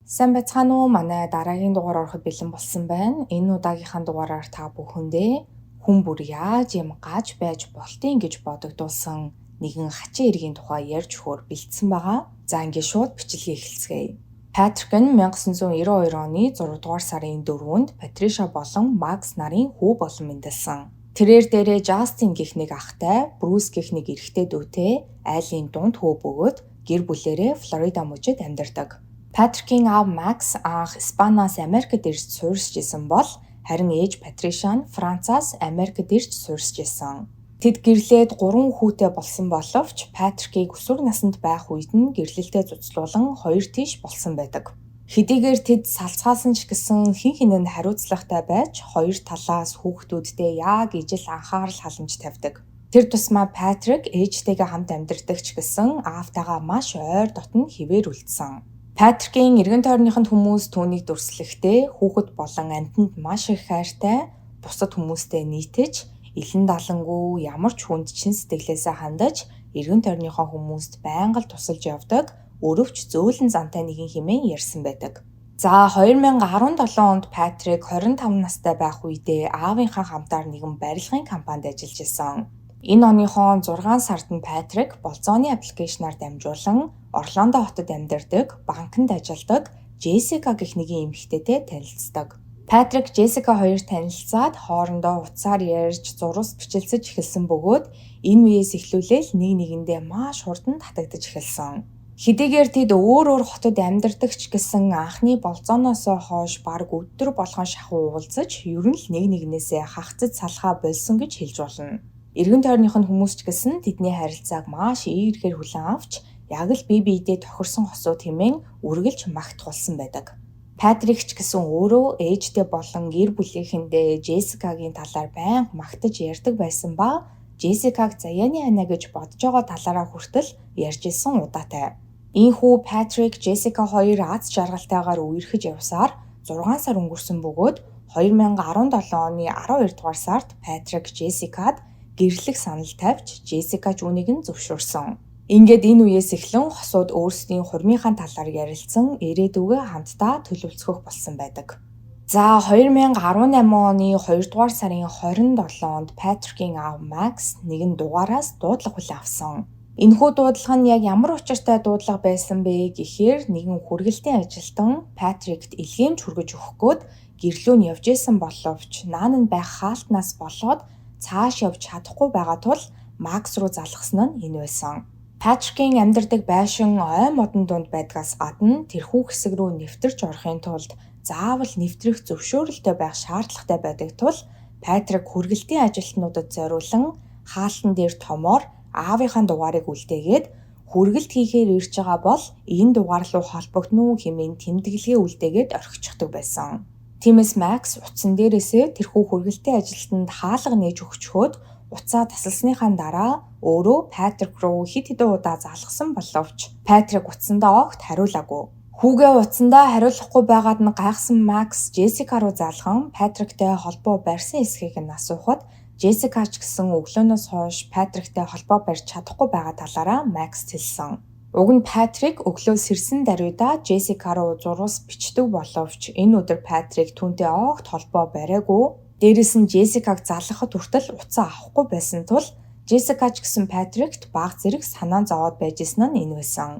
Сайн байцгаана уу? Манай дараагийн дугаар ороход бэлэн болсон байна. Энэ удаагийнхаа дугаараар та бүхэндээ хүн бүр яаж юм гаж байж болтын гэж бодогдуулсан нэгэн хачин иргэний тухай ярьж өгөхөөр бэлдсэн байгаа. За ингээд шууд бичлэгээ эхэлцгээе. Патрик нь 1992 оны 6 дугаар сарын 4-нд Патриша болон Макс нарын хүү болон мэндэлсэн. Тэрээр дээрээ Жастин гэх нэг ахтай, Брюс гэх нэг эрэгтэй дүүтэй, айлын дунд хүү бөгөөд гэр бүлээрээ Флорида мужид амьдардаг. Патрикийн аав Макс анх Испаниас Америкт ирж суурьсж исэн бол харин ээж Патриша нь Францаас Америкт ирж суурьсж исэн. Тэд гэрлээд 3 хүүтэй болсон боловч Патрикийг өсвөр наснд байх үед нь гэрлэлтэд цуцлуулан 2 тийш болсон байдаг. Хэдийгээр тэд салцгаасан ч гэсэн хэн хэнийг хариуцлагатай байж хоёр талаас хүүхдүүддээ яг ижил анхаарал халамж тавьдаг. Тэр тусмаа Патрик ээжтэйгээ хамт амьдардаг ч гэсэн аавтайгаа маш ойр дотн хിവэр үлдсэн. Патрикийн эргэн тойрныханд хүмүүс түүнийг дүрслэхдээ хүүхэд болон амьтанд маш их хайртай, бусад хүмүүстэй нийтэж, илэн далангуу ямар ч хүнд чин сэтгэлээсээ хандаж, эргэн тойрныхоо хүмүүст байнга л тусалж явдаг, өрөвч зөөлөн зантай нэгэн хэмээн ярьсан байдаг. За 2017 онд Патрик 25 настай байх үедээ аавынхаа хамтаар нэгэн барилгын компанид ажиллаж исэн. Энэ оныхон 6 сард нь Патрик болзооны аппликейшнаар дамжуулан Орландо хотод амьдардаг, банкнд ажилладаг Джессика гэх нэгэн эмэгтэйтэй танилцдаг. Патрик Джессика хоёр танилцаад хоорондоо утсаар ярьж, зурвас бичилсэж эхэлсэн бөгөөд энэ үеэс эхлүүлээл нэг нэгэндээ маш хурдан татагдаж эхэлсэн. Хэдийгээр тэд өөр хотод амьдардаг ч гэсэн анхны болзооноос хойш бараг өдөр болгон шахуу уулзаж, ер нь л нэг нэгнээсээ хахацж салхаа болсон гэж хэлж болно. Эргэн тойрных нь хүмүүс ч гэсэн тэдний харилцааг маш эергээр хүлээн авч, яг л бие биедээ тохирсон хосууд хэмээн үргэлж магтуулсан байдаг. Патрик ч гэсэн өөрөө ээжтэй болон гэр бүлийнхэндээ Джессикагийн талаар байнга магтаж ярьдаг байсан ба Джессикаг заяаны ана гэж бодож байгаа талаараа хүртэл ярьж исэн удаатай. Ийхүү Патрик, Джессика хоёр аз жаргалтайгаар үерхэж явсаар 6 сар өнгөрсөн бөгөөд 2017 оны 12 дугаар сард Патрик Джессикад гэрлэх санал тавьж Джессика ч үүнийг нь зөвшөөрсөн. Ингээд энэ үеэс эхлэн хосууд өөрсдийн хурмынхаа талаар ярилцсан ирээдүгөө хамтдаа төлөвлөцгөх болсон байдаг. За 2018 оны 2 дугаар сарын 27-нд Патрикийн аав Макс нэгэн дугаараас дуудлага хүлээн авсан. Энэхүү дуудлага нь яг ямар учиртай дуудлага байсан бэ гэхээр нэгэн хүргэлтийн ажилтан Патрикт илгээмж хүргэж өгөх гээд гэрлөө нь явж исэн боловч наан нь байх хаалтнаас болоод цааш явж чадахгүй байгаа тул Макс руу залгасан нь энэ байсан. Патрикийн амьдардаг байшин ой модон дунд байдгаас гадна тэрхүү хэсэг рүү нэвтэрч орохын тулд заавал нэвтрэх зөвшөөрөлтэй байх шаардлагатай байдаг тул Патрик хүргэлтийн ажилтнуудад зориулан хаалтан дээр томоор аавынхаа дугаарыг үлдээгээд хүргэлт хийхээр ирж байгаа бол энэ дугаар руу холбогдно уу хэмээн тэмдэглэгээ үлдээгээд орхичихдаг байсан. Тиймээс Макс утсан дээрээсээ тэрхүү хүргэлтийн ажилтнанд хаалга нээж өгчхөөд уцаа тасалсныхаа дараа өөрөө Патрик руу хэд хэдэн удаа залгсан боловч Патрик утсандаа огт хариулаагүй. Хүүгээ утсандаа хариулахгүй байгаад нь гайхсан Макс Джессика руу залхан Патриктэй холбоо барьсан эсхийг нь асуухад Джессика ч гэсэн өглөөнөөс хойш Патриктэй холбоо барьж чадахгүй байгаа талаараа Макс хэлсэн. Уг нь Патрик өглөө сэрсэн даруйдаа Джессика руу зурвас бичдэг боловч энэ өдөр Патрик түүнтэй огт холбоо бариагүй. Дээрээс нь Джессикаг залгахад хүртэл уцаа авахгүй байсан тул Джессика ч гэсэн Патрикт баг зэрэг санаа зовоод байж исэн нь энэ байсан.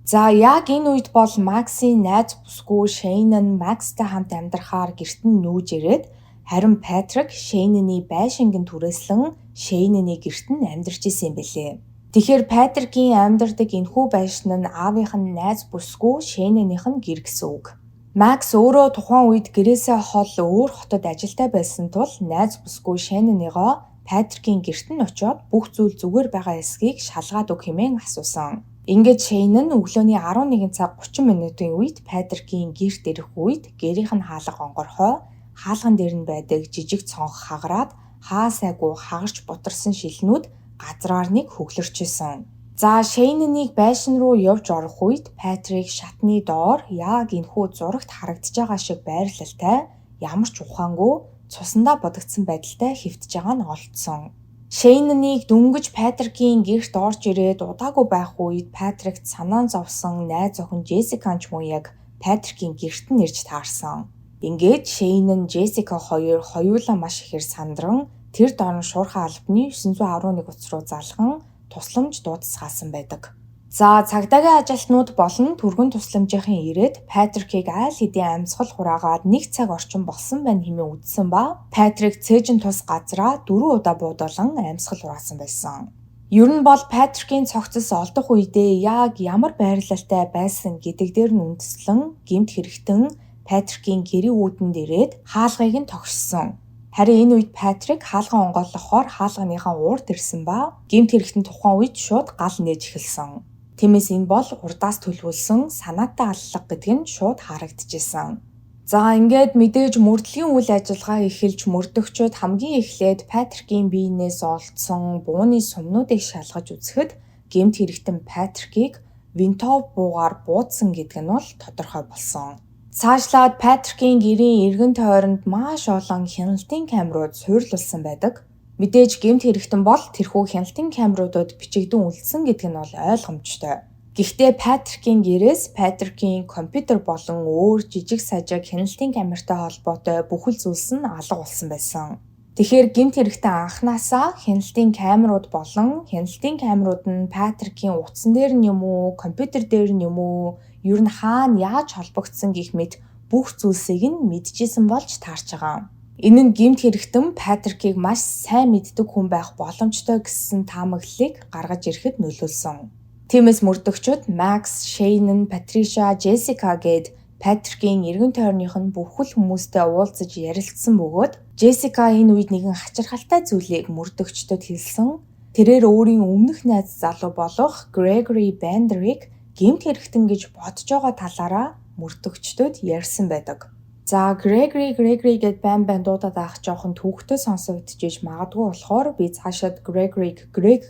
За яг энэ үед бол Максийн найз бүсгүй Шейн Макстай хамт амьдрахаар гэрт нь нүүж ирээд харин Патрик Шейнний байшингийн түрээслэн Шейнний гэрт нь амьдарч исэн юм билээ. Тэгэхээр Патрикийн амьдардаг энэхүү байшин нь аавынх нь найз бүсгүй Шейннийх нь гэр гэсэн үг. Макс өөрөө тухайн үед гэрээсээ хол өөр хотод ажилтай байсан тул найз бүсгүй Шейннийгоо Патрикийн гэрт нь очиод бүх зүйл зүгээр байгаа эсхийг шалгаад өг хэмээн асуусан. Ингээд Шейн нь өглөөний 11 цаг 30 минутын үед Патрикийн гэрт ирэх үед гэрийнх нь хаалга онгорхой, хаалган дээр нь байдаг жижиг цонх хагараад хаа сайгүй хагарч бутарсан шилнүүд газраар нэг хөглөрч исэн. За Шейннийг байшин руу явж орох үед Патрик шатны доор яг энэхүү зурагт харагдаж байгаа шиг байрлалтай, ямар ч ухаангүй цусандаа бодогдсон байдалтай хэвтэж байгаа нь олдсон. Шейннийг дөнгөж Патрикийн гэрт орж ирээд удаагүй байх үед Патрикт санаа зовсон найз охин Джессика ч мөн яг Патрикийн гэрт нь ирж таарсан. Ингээд Шейн нь Джессика хоёр хоёулаа маш ихээр сандран тэр дорн шуурхай албаны 911 утас руу залхан тусламж дуудасгаасан байдаг. За цагдаагийн ажилтнууд болон түргэн тусламжийн ирээд Патрикийг айл хэдийн амьсгал хураагаад 1 цаг орчим болсон байна хэмээн үзсэн ба Патрик цээжин тус газраа 4 удаа буудуулан амьсгал хураасан байсан. Ер нь бол Патрикийн цогцос олдох үедээ яг ямар байрлалтай байсан гэдэг дээр нь үндэслэн гэмт хэрэгтэн Патрикийн гэрийн үүдэнд ирээд хаалгыг нь тогшсон. Харин энэ үед Патрик хаалгаа онгойлгохоор хаалганыхаа уурд ирсэн ба гэмт хэрэгтэн тухайн үед шууд гал нээж эхэлсэн. Тиймээс энэ бол урдаас төлөвлөсөн санаатай аллах гэдэг нь шууд харагдчихсан. За ингээд мэдээж мөрдлөгийн үйл ажиллагаа эхэлж мөрдөгчид хамгийн эхлээд Патрикийн биенээс олдсон бууны сумнуудыг шалгаж үзэхэд гэмт хэрэгтэн Патрикийг винтов буугаар буудсан гэдэг нь бол тодорхой болсон. Цаашлаад Патрикийн гэрийн эргэн тойронд маш олон хяналтын камерууд суйрлуулсан байдаг. Мэдээж гэмт хэрэгтэн бол тэрхүү хяналтын камеруудад бичигдэн үлдсэн гэдэг нь бол ойлгомжтой. Гэхдээ Патрикийн гэрээс Патрикийн компьютер болон өөр жижиг сажиг хяналтын камертай холбоотой бүхэл зүйлс нь алга болсон байсан. Тэгэхээр гэмт хэрэгтэн анхнаасаа хяналтын камерууд болон хяналтын камерууд нь Патрикийн утсан дээр нь юм уу, компьютер дээр нь юм уу, ер нь хаана яаж холбогдсон гэх мэт бүх зүйлсийг нь мэдчихсэн болж таарч байгаа. Энэ нь гэмт хэрэгтэн Патрикийг маш сайн мэддэг хүн байх боломжтой гэсэн таамаглалыг гаргаж ирэхэд нөлөөлсөн. Тиймээс мөрдөгчид Макс, Шейн, Патриша, Джессика гээд Патрикийн эргэн тойрных нь бүхэл хүмүүстэй уулзаж ярилцсан бөгөөд Джессика энэ үед нэгэн хачирхалтай зүйлийг мөрдөгчдөд хэлсэн. Тэрээр өөрийн өмнөх найз залуу болох Грегори Бендерийг гэмт хэрэгтэн гэж бодож байгаа талаараа мөрдөгчдөд ярьсан байдаг. За Грегори гэд байн дуудаад авах жоохон түүхтэй сонсогдчихж магадгүй болохоор би цаашаад Грег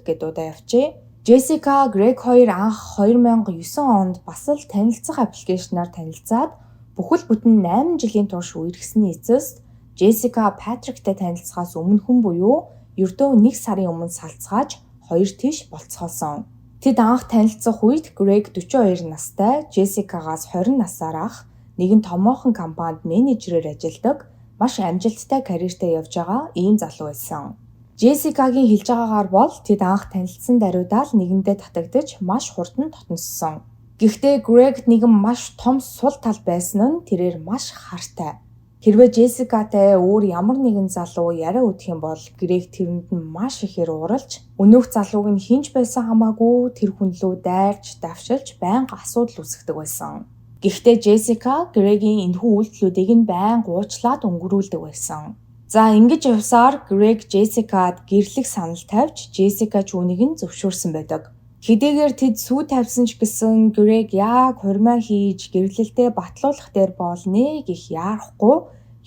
гэд дуудаа явчихъя. Джессика, Грег хоёр анх 2009 онд бас л танилцах аппликейшнаар танилцаад бүхэл бүтэн 8 жилийн турш үерхсэний эцэст Джессика Патриктэй танилцахаас өмнөхөн буюу ердөө 1 сарын өмнө салцгааж хоёр тийш болцгоосон. Тэд анх танилцах үед Грег 42 настай, Джессикагаас 20 насаар ах нэгэн томоохон компанид менежерээр ажилладаг, маш амжилттай карьертэй явж байгаа ийм залуу байсан. Джессикагийн хэлж байгаагаар бол тэд анх танилцсан даруйдаа л нэгэндээ татагдаж маш хурдан дотноссон. Гэхдээ Грег нэгэн маш том сул тал байсан нь тэрээр маш хартай. Хэрвээ Джессикатай өөр ямар нэгэн залуу яриа өгөх юм бол Грег тэрэнд нь маш ихээр уралж, өнөөх залууг нь хинж байсан хамаагүй тэр хүн лөө дайрч, давшилж байнга асуудал үүсгдэг байсан. Гэхдээ Джессика Грегийн энэхүү үйлдэлүүдийг нь байнга уучлаад өнгөрүүлдэг байсан. За ингэж явсаар Грег Джессикад гэрлэх санал тавьж Джессика ч үүнийг нь зөвшөөрсөн байдаг. Хэдийгээр тэд сүү тавьсан ч гэсэн Грег яг хурмаа хийж гэрлэлтэд батлуулах дээр боолнэ гэх яарахгүй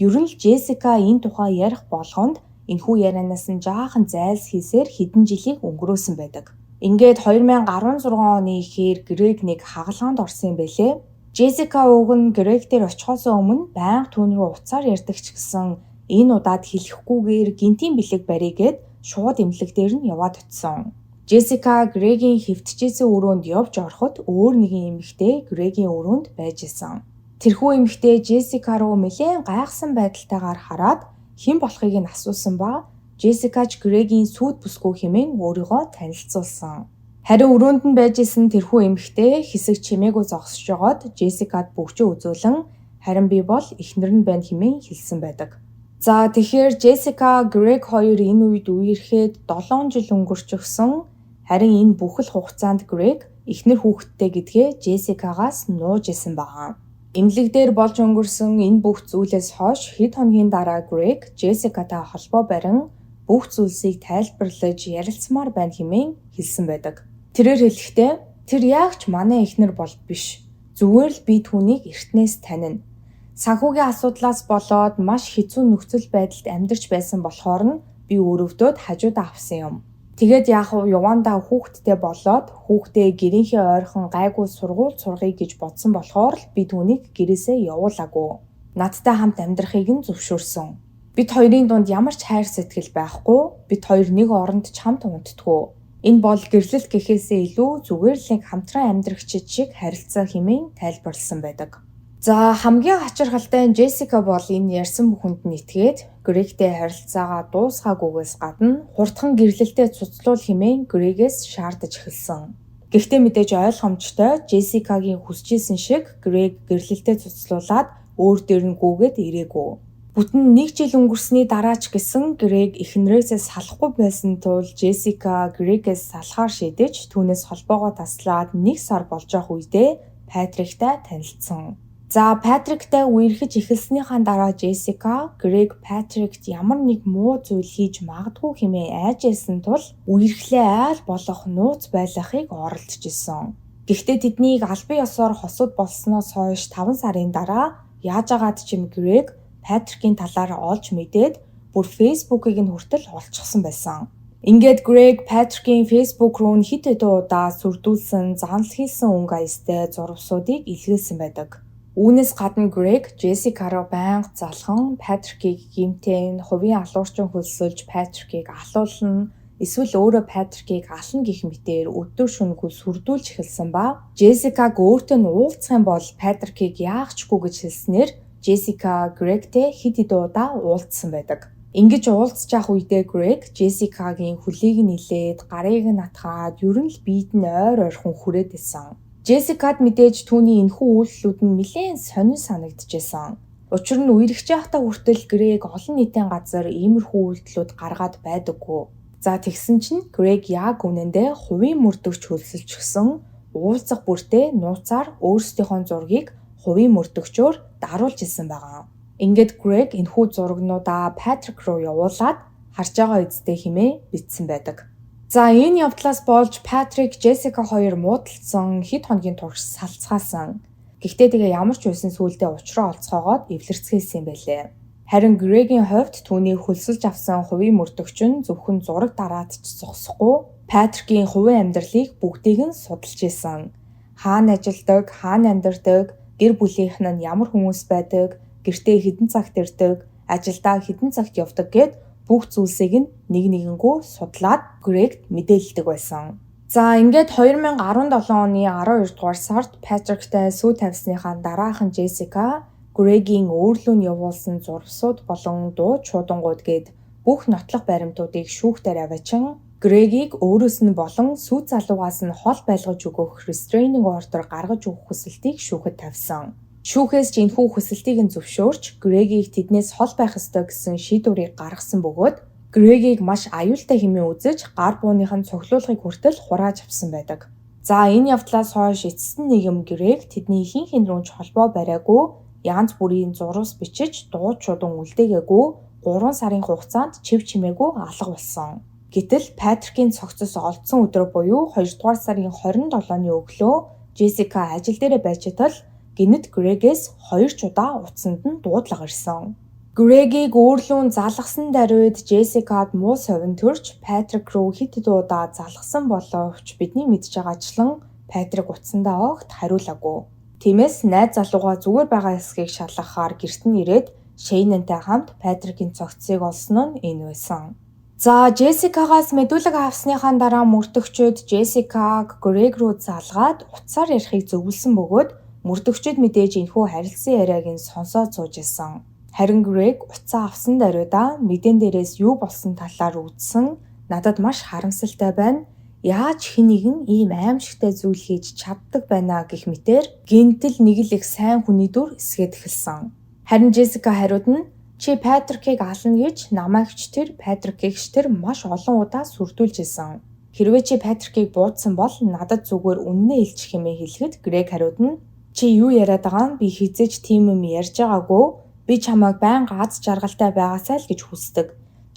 ер нь л Джессика энэ тухай ярих болгонд энэхүү ярианаас нь жаахан зайлс хийсээр хэдэн жилийг өнгөрөөсөн байдаг. Ингээд 2016 оны ихээр Грег нэг хагалгаанд орсон юм байлээ. Джессика уг нь Грег дээр очихоос өмнө байнга түүн рүү уцаар ярьдаг ч гэсэн энэ удаад хэлэхгүйгээр гинтийн бэлэг барийгээд шууд эмнэлэг дээр нь яваад очсон. Джессика Грегийн хэвтчихсэн өрөөнд явж ороход өөр нэгэн эмэгтэй Грегийн өрөөнд байж исэн. Тэрхүү эмэгтэй Джессика руу нэлээд гайхсан байдалтайгаар хараад хэн болохыг нь асуусан ба Джессика ч Грегийн сүд бүсгүй хэмээн өөрийгөө танилцуулсан. Харин өрөөнд нь байж исэн тэрхүү эмэгтэй хэсэг чимээгүй зогсож жогоод Джессикад бүгжээ үзүүлэн харин би бол эхнэр нь байна хэмээн хэлсэн байдаг. За тэгэхээр Джессика, Грег хоёр энэ үед үерхэд 7 жил өнгөрчихсөн. Харин энэ бүхэл хугацаанд Грег эхнэр хүүхэдтэй гэдгээ Джессикагаас нууж исэн байгаа. Эмнэлэг дээр болж өнгөрсөн энэ бүх зүйлээс хойш хэд хоногийн дараа Грег Джессикатай холбоо барин бүх зүйлсийг тайлбарлаж ярилцмаар байна хэмээн хэлсэн байдаг. Тэрээр хэлэхдээ тэр яг ч манай эхнэр бол биш. Зүгээр л би түүнийг эртнээс танина. Санхүүгийн асуудлаас болоод маш хэцүү нөхцөл байдалд амьдарч байсан болохоор нь би өрөвдөөд хажуудаа авсан юм. Тэгээд яг Явандаа хүүхэдтэй болоод хүүхдээ гэрийнхээ ойрхон гайгүй сургууль сургая гэж бодсон болохоор л би түүнийг гэрээсээ явуулаагүй. Надтай хамт амьдрахыг нь зөвшөөрсөн. Бид хоёрын дунд ямар ч хайр сэтгэл байхгүй. Бид хоёр нэг оронд ч хамт унтдаггүй. Энэ бол гэрлэлт гэхээсээ илүү зүгээр л нэг хамтран амьдрагчид шиг харилцаа хэмээн тайлбарласан байдаг. За хамгийн хачирхалтай нь Джессика бол энэ ярьсан бүхэнд нь итгээд Грегтэй харилцаагаа дуусгаагүйгээс гадна хурдхан гэрлэлтэд цуцлуул хэмээн Грегээс шаардаж эхэлсэн. Гэхдээ мэдээж ойлгомжтой Джессикагийн хүсэжсэн шиг Грег гэрлэлтэд цуцлуулаад өөр дээр нь гүгээд ирээгүй. Бүтэн 1 жил өнгөрсний дараа ч гэсэн Грег эхнэрээсээ салахгүй байсан тул Джессика Грегээс салахаар шийдэж түүнээс холбоогоо таслаад 1 сар болж байх үедээ Патриктай танилцсан. За Патриктай үерхэж эхэлснийхаа дараа Джессика Грег Патрикт ямар нэг муу зүйл хийж магадгүй хэмээн айж байсан тул үерхлээ айл болох нууц байлгахыг оролдож исэн. Гэхдээ тэднийг албан ёсоор хосууд болсноос хойш 5 сарын дараа яаж агаад чим Грег Патрикийн талаар олж мэдээд бүр Facebook-ыг нь хүртэл олчихсон байсан. Ингээд Грег Патрикийн Facebook руу хэд хэдэн удаа сүрдүүлсэн, занл хийсэн өнгө аястай зурвсуудыг илгээсэн байдаг. Үүнээс гадна Грег Джессикараа байнга залхан Патрикийг гэмтэн, хувийн алуурчин хөлсөлж Патрикийг алуулна, эсвэл өөрөө Патрикийг ална гэх мэтээр өдөр шөнөгүй сүрдүүлж эхэлсэн ба Джессикаг өөртөө нь уулзах юм бол Патрикийг яахчгүй гэж хэлснээр Джессика Грегтэй хэд хэдэн удаа уулзсан байдаг. Ингэж уулзж явах үедээ Грег Джессикагийн хөлийг нилээд, гарыг нь атгаад, ер нь л биед нь ойр ойрхон хүрээд исэн. Джессикад мэдээж түүний энэхүү үйлдэлүүд нь нэлээд сонир санагдчихсан. Учир нь үерхэж байхдаа хүртэл Грег олон нийтийн газар иймэрхүү үйлдэлүүд гаргаад байдаггүй. За тэгсэн чинь Грег яг үнэндээ хувийн мөрдөгч хөлсөлчихсөн, уулзах бүртээ нууцаар өөрсдийнхөө зургийг хувийн мөрдөгчөөр даруулж исэн байгаа. Ингээд Грег энэхүү зурагнуудаа Патрик руу явуулаад харж байгаа эзтэй хэмээн бичсэн байдаг. За энэ явдлаас болж Патрик, Джессика хоёр муудалцсан, хэд хоногийн турш салцгаасан. Гэхдээ тэгээ ямар ч байсан сүулдэ учраа олцоогоод эвлэрцгээсэн юм байлээ. Харин Грегийн хувьд түүний хөлсөлж авсан хувийн мөрдөгч нь зөвхөн зураг дараад ч зогсохгүй Патрикийн хувийн амьдралыг бүгдийг нь судалж исэн. Хаана ажилладаг, хаана амьдардаг, гэр бүлийнх нь ямар хүмүүс байдаг, гэртээ хэдэн цагт ирдэг, ажилдаа хэдэн цагт явдаг гэд бүх зүйлсийг нь нэг нэгэнгүү судлаад Грегт мэдээлдэг байсан. За ингээд 2017 оны 12 дугаар сард Патриктай сүү тавьсныхаа дараахан Джессика Грегийн өөрлөө нь явуулсан зурвсууд болон дуу чуудангууд гээд бүх нотлох баримтуудыг шүүхтээр аваачин Грегийг өөрөөс нь болон сүү залуугаас нь хол байлгаж өгөх restraining order гаргаж өгөх хүсэлтийг шүүхэд тавьсан. Шүүхээс ч энэхүү хүсэлтийг нь зөвшөөрч Грегийг тэднээс хол байх ёстой гэсэн шийдвэрийг гаргасан бөгөөд Грегийг маш аюултай хэмээн үзэж гар бууных нь цуглуулгыг хүртэл хурааж авсан байдаг. За энэ явдлаас хойш эцэст нь нийгэм Грег тэдний хин рүү ч холбоо бариагүй, янз бүрийн зурвас бичиж дуу чуудан үлдээгээгүй 3 сарын хугацаанд чив чимээгүй алга болсон. Гэтэл Патрикийн цогцос олдсон өдөр буюу 2 дугаар сарын 27-ны өглөө Джессика ажил дээрээ байж тал гинэт Грегээс 2 удаа утсанд нь дуудлага ирсэн. Грегийг өөрлөө залгасан даруйд Джессикад муу совин төрж Патрик руу хэд хэдэн удаа залгасан боловч бидний мэдж байгаачлан Патрик утсандаа огт хариулаагүй. Тиймээс найз залууга зүгээр байгаа эсхийг шалгахаар гэрт нь ирээд Шейнэнтэй хамт Патрикийн цогцсыг олсон нь энэ байсан. За Джессикагаас мэдүүлэг авсныхаа дараа мөрдөгчид Джессикаг Грег руу залгаад утсаар ярихыг зөвлөсөн бөгөөд мөрдөгчид мэдээж энэхүү харилцан яриаг нь сонсоод сууж исэн. Харин Грег утсаа авсан даруйдаа мэдэн дээрээс юу болсон талаар үзсэн, надад маш харамсалтай байна. Яаж хэн нэгэн ийм аимшигтай зүйл хийж чаддаг байна гэх мэтээр гинтэл нэг л их сайн хүний дүр эсгээд эхэлсэн. Харин Джессика хариуд нь чи Патрикийг ална гэж намайгч тэр Патрикийг ч тэр маш олон удаа сүрдүүлж исэн. Хэрвээ чи Патрикийг буудсан бол надад зүгээр үннээ хэлчих хэмээн хэлэхэд Грег хариуд нь чи юу яриад байгаа нь би хизээж тийм юм ярьж байгаагүй. Би чамайг байнга аз жаргалтай байгаасай л гэж хүсдэг.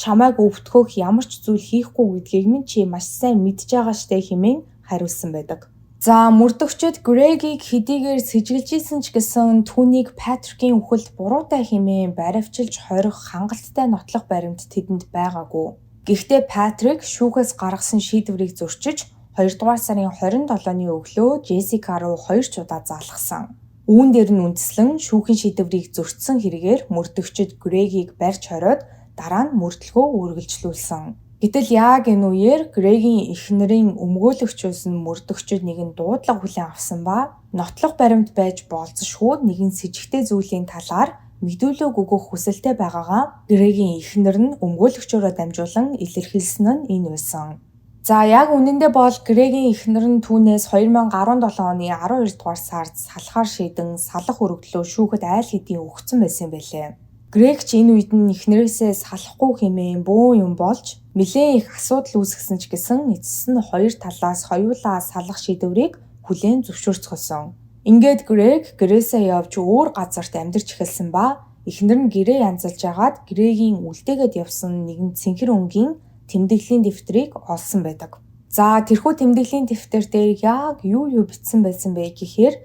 Чамайг өвтгөх ямар ч зүйл хийхгүй гэдгийг минь чи маш сайн мэдж байгаа штэ хэмээн хариулсан байдаг. За мөрдөгчд Грегийг хэдийгээр сэжиглэж исэн ч гэсэн түүнийг Патрикийн үхэлд буруутай хэмээн баривчилж хорих хангалттай нотлох баримт тэдэнд байгаагүй. Гэхдээ Патрик шүүхээс гаргасан шийдвэрийг зөрчиж 2 дугаар сарын 27-ны өглөө Джессика руу 2 удаа залгасан. Үүн дээр нь үндэслэн шүүхийн шийдвэрийг зөрчсөн хэрэгээр мөрдөгчд Грегийг барьж хориод дараа нь мөрдлөгөө үргэлжлүүлсэн. Гэтэл яг энэ үеэр Грегийн эхнэрийн өмгөөлөгчөөс нь мөрдөгчд нэгэн дуудлага хүлээн авсан ба нотлох баримт байж болцсошгүй нэгэн с ิจ гтэй зүйлийн талаар мэдүүлэг өгөх хүсэлтэй байгаагаа Грегийн эхнэр нь өмгөөлөгчөөрөө дамжуулан илэрхийлсэн нь энэ байсан. За яг үнэндээ бол Грегийн эхнэр нь түүнээс 2017 оны 12 дугаар сард салахаар шийдэн салах өргөдлөө шүүхэд айл хэдийн өгсөн байсан байлээ. Грег ч энэ үед нь эхнэрээсээ салахгүй хэмээн бөө юм болж нэлээд их асуудал үүсгэсэн ч гэсэн эцэст нь хоёр талаас хоёулаа салах шийдвэрийг хүлээн зөвшөөрцгөөсөн. Ингээд Грег гэрээсээ явж өөр газарт амьдарч эхэлсэн ба эхнэр нь гэрээ янзалж агаад Грегийн үлдээгээд явсан нэгэн цэнхэр өнгийн тэмдэглэлийн дэвтрийг олсон байдаг. За тэрхүү тэмдэглэлийн дэвтэр дээр яг юу бичсэн байсан бэ гэхээр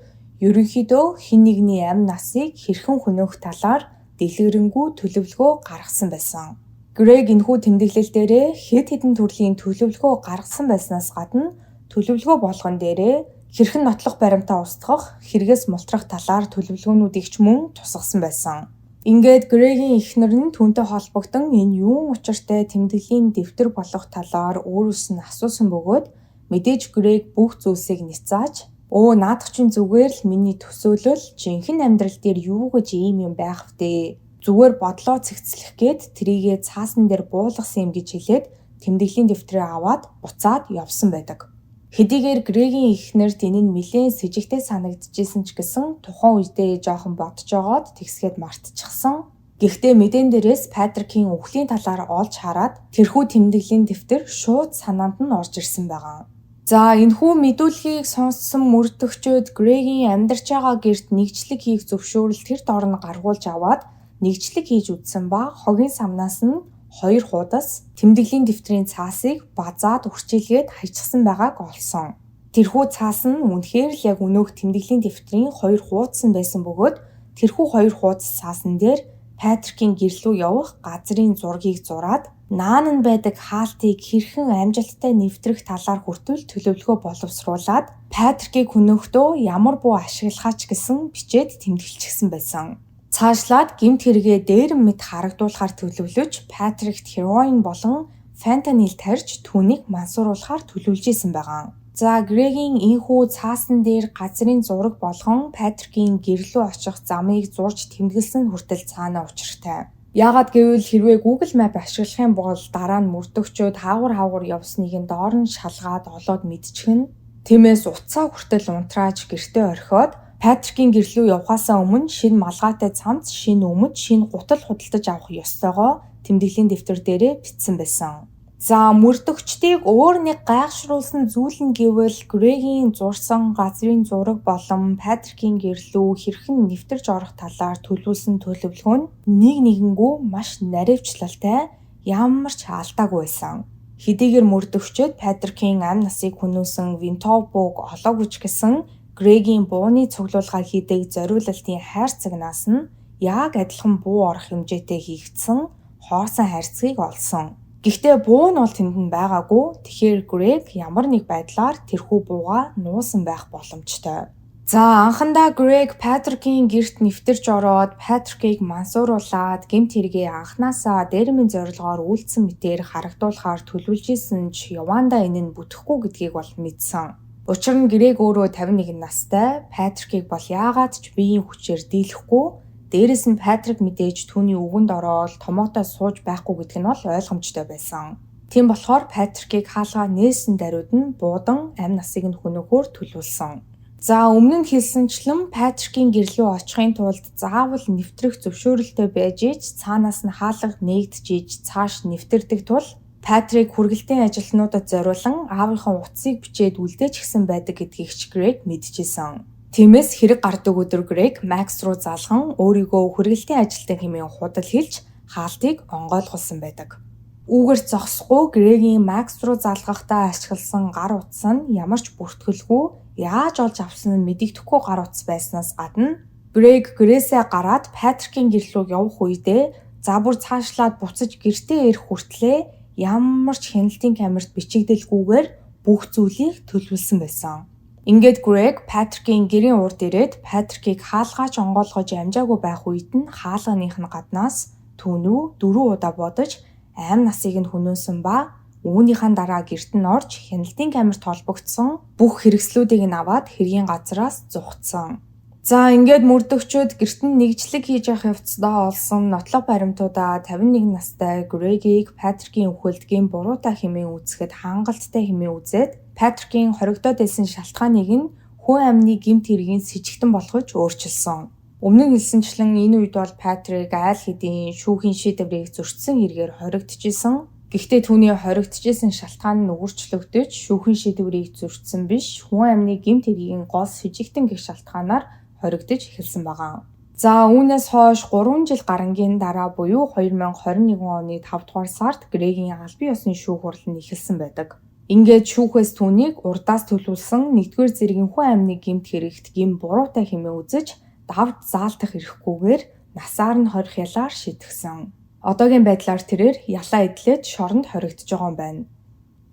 ерөнхийдөө хэн нэгний амь насыг хэрхэн хөнөөх талаар дэлгэрэнгүй төлөвлөгөө гаргасан байсан. Грег энэхүү тэмдэглэл дээрээ хэд хэдэн төрлийн төлөвлөгөө гаргасан байснаас гадна төлөвлөгөө болгон дээрээ хэрхэн нотлох баримтаа устгах, хэрэгээс мултрах талаар төлөвлөгөөнүүдийг ч мөн тусгасан байсан. Ингээд Грегийн эхнэр нь түүнтэй холбогдсон энэ юун учиртай тэмдэглэлийн дэвтэр болох талаар өөрөөс нь асуусан бөгөөд мэдээж Грег бүх зүйлсийг ницааж наадах чинь зүгээр л миний төсөөлөл жинхэнэ амьдрал дээр юу гэж ийм юм байх втэ. Зүгээр бодлоо цэгцлэх гээд трийгээ цаасан дээр буулгасан юм гэж хэлээд тэмдэглэлийн дэвтрээ аваад буцаад явсан байдаг. Хэдийгээр Грегийн эхнэрт энэ нь нэлээд с ิจ гтэй санагдчихсэн ч гэсэн тухайн үедээ жоохон бодож жогоод тэгсгээд мартчихсан. Гэхдээ мэдэн дээрээс Патрикийн үхлийн талаар олж хараад тэрхүү тэмдэглэлийн дэвтэр шууд санаанд нь орж ирсэн байгаа. За энэхүү мэдүүлгийг сонссон мөрдөгчөд Грегийн амьдарч байгаа гэрт нэгжлэг хийх зөвшөөрөл тэр дор нь гаргуулж аваад нэгжлэг хийж үзсэн ба хогийн самнаас нь 2 хуудас тэмдэглэлийн дэвтрийн цаасыг базаад үрчилгээд хажигсан байгааг олсон. Тэрхүү цаас нь үнэхээр л яг өнөөх тэмдэглэлийн дэвтрийн 2 хуудас байсан бөгөөд тэрхүү 2 хуудас цаасан дээр Патрикийн гэрлүү явах газрын зургийг зураад наан нь байдаг хаалтыг хэрхэн амжилттай нэвтрэх талаар хүртэл төлөвлөгөө боловсруулад Патрикийг хөнөөхдөө ямар буу ашиглахаач гэсэн бичээд тэмдэглэчихсэн байсан. Цаашлаад гэмт хэрэгээ дээрэм мэт харагдуулахаар төлөвлөж Патрикт хероин болон фентанил тарьж түүнийг мансууруулахаар төлөвлөж исэн байгаа. За Грегийн энхүү цаасан дээр газрын зураг болгон Патрикийн гэрлүү очих замыг зурж тэмдэглэсэн хүртэл цаанаа учиртай. Яагаад гэвэл хэрвээ Google Map ашиглах юм бол дараа нь мөрдөгчөд хаагур явсныг нь доор нь шалгаад олоод мэдчихнэ. Тиймээс утсаа хүртэл унтрааж гэртээ орхиод Патрикийн гэрлүү явхаасаа өмнө шинэ малгайтай цамц, шинэ өмд, шинэ гутал худалдаж авах ёстойгоо тэмдэглэлийн дэвтэр дээрээ бичсэн байсан. За мөрдөгчдийг өөр нэг гайхшруулсан зүйл нь гэвэл Грегийн зурсан газрын зураг болон Патрикийн гэрлүү хэрхэн нэвтэрж орох талаар төлөвлөсөн төлөвлөгөө нь нэгэнгүй маш наривчлалтай, ямар ч алдаагүй байсан. Хэдийгээр мөрдөгчд Патрикийн амь насыг хөнөөсөн Винтовбог олоогүй ч гэсэн Грегийн бууны цуглуулгаар хийдэг зориулалтын хайр цагнаас нь яг адилхан буу орох хэмжээтэй хийгдсэн хоосон хайрцгийг олсон. Гэхдээ буу нь бол тэнд нь байгаагүй. Тэгэхээр Грег ямар нэг байдлаар тэрхүү бууга нуусан байх боломжтой. За анхандаа Грег Патрикийн гэрт нэвтэрч ороод Патрикийг мансууруулад гэмт хэрэгээ анханасаа дээрмийн зорилгоор үйлдсэн мэтээр харагдуулахаар төлөвлөж исэн ч Яванда энэ нь бүтэхгүй гэдгийг бол мэдсэн. Учир нь Грег өөрөө 51 настай, Патрикийг бол яагаад ч биеийн хүчээр дийлэхгүй, дээрэс нь Патрик мэдээж түүний үгэнд ороод томоотой сууж байхгүй гэдг нь бол ойлгомжтой байсан. Тийм болохоор Патрикийг хаалгаа нээсэн даруйд нь буудан амь насыг нь хөнөөхөөр төлөвлөсөн. За өмнө нь хэлсэнчлэн Патрикийн гэрлүү очихын тулд заавал нэвтрэх зөвшөөрөлтэй байж ич цаанаас нь хаалга нээгдэж цааш нэвтэрдэг тул Патрик хүргэлтийн ажилтнуудад зориулан аавынхаа утсыг бичээд үлдээчихсэн байдаг гэдгийг ч Грег мэдчихсэн. Тиймээс хэрэг гардаг өдөр Грег Макс руу залхан өөрийгөө хүргэлтийн ажилтан хэмээн худал хэлж хаалтыг онгойлгуулсан байдаг. Үүгээр зогсохгүй Грегийн Макс руу залгахдаа ашигласан гар утас нь ямар ч бүртгэлгүй яаж олж авсан нь мэдэгдэхгүй гар утас байснаас гадна Грег гэрээсээ гараад Патрикийн гэрлүү явах үедээ за бүр цаашлаад буцаж гэртээ ирэх хүртлээр ямар ч хяналтын камерт бичигдэлгүйгээр бүх зүйлийг төлөвлөсөн байсан. Ингээд Грег Патрикийн гэрийн урд ирээд Патрикийг хаалгаач онгойлгож амжаагүй байх үед нь хаалганых нь гаднаас түүнүү 4 удаа бодож амь насыг нь хөнөөсөн ба Үүнийхэн дараа гэрт нь орж хяналтын камерт холбогдсон бүх хэрэгслүүдийг нь аваад хэргийн газраас зугтсан. За ингээд мөрдөгчөд гэрт нь нэгжлэг хийж явах явцдаа олсон нотлох баримтуудаа 51 настай Грегийг Патрикийн үхэлдгийн буруутай хэмээн үзэхэд хангалттай хэмээн үзээд Патрикийн хоригдоод байсан шалтгааныг нь хүн амны гэмт хэргийн с ิจ гтэн болгож өөрчилсөн. Өмнө нь хэлсэнчлэн энэ үед бол Патрик айл хэдийн шүүхийн шийдвэрийг зөрчсөн хэрэгээр хоригдчихсэн. Гэхдээ түүний хоригдчихсэн шалтгаан нь өөрчлөгдөж шүүхийн шийдвэрийг зөрчсөн биш, хүн амны гэмт хэргийн гол с ิจ гтэн гэх шалтгаанаар хоригдож эхэлсэн байгаа. За үүнээс хойш 3 жил гарангийн дараа буюу 2021 оны 5 дугаар сард Грегийн албан ёсны шүүх хурал нь эхэлсэн байдаг. Ингээд шүүхээс түүнийг урдаас төлөвлөсөн 1-р зэргийн хүн амны гэмт хэрэгт гин буруутай хэмээн үзэж давд заалтах эрхгүйгээр насаар нь хорих ялаар шийтгэсэн. Одоогийн байдлаар тэрээр ялаа эдлээд шоронд хоригдож байгаа юм байна.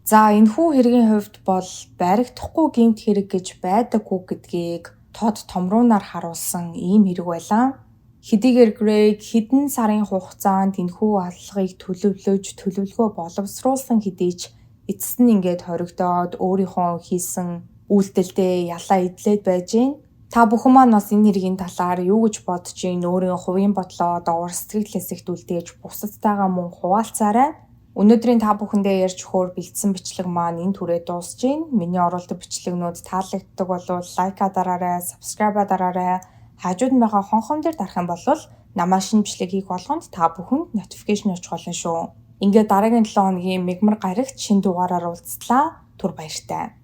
За энэхүү хэргийн хувьд бол баригдахгүй гэмт хэрэг гэж байдаггүй гэдгийг тод томруунаар харуулсан ийм хэрэг байлаа. Хэдийгээр Грег хэдэн сарын хугацаанд энэхүү аллагыг төлөвлөгөө боловсруулсан хэдий ч эцэст нь ингээд хоригдоод өөрийнхөө хийсэн үйлдэлдээ ялаа эдлээд байж гэн. Та бүхэн маань бас энэ хэргийн талаар юу гэж бодож ийн, өөрийн хувийн бодлоо доор сэтгэл хэсэгт үлдээж бусадтайгаа мөн хуваалцаарай. Өнөөдрийн та бүхэндээ ярьж өгөхөөр бэлдсэн бичлэг маань энэ түрээ дуусж гин. Миний оруулдаг бичлэгнүүд таалагддаг бол лайка дараарай, subscribe дараарай. Хажууд нь байгаа хонхон дээр дарах юм бол намаа шинэ бичлэг хийх болгонд та бүхэнд notification очих болно шүү. Ингээд дараагийн 7 хоногийн мигмар гарагт шинэ дугаараар уулзтлаа. Түр баяртай.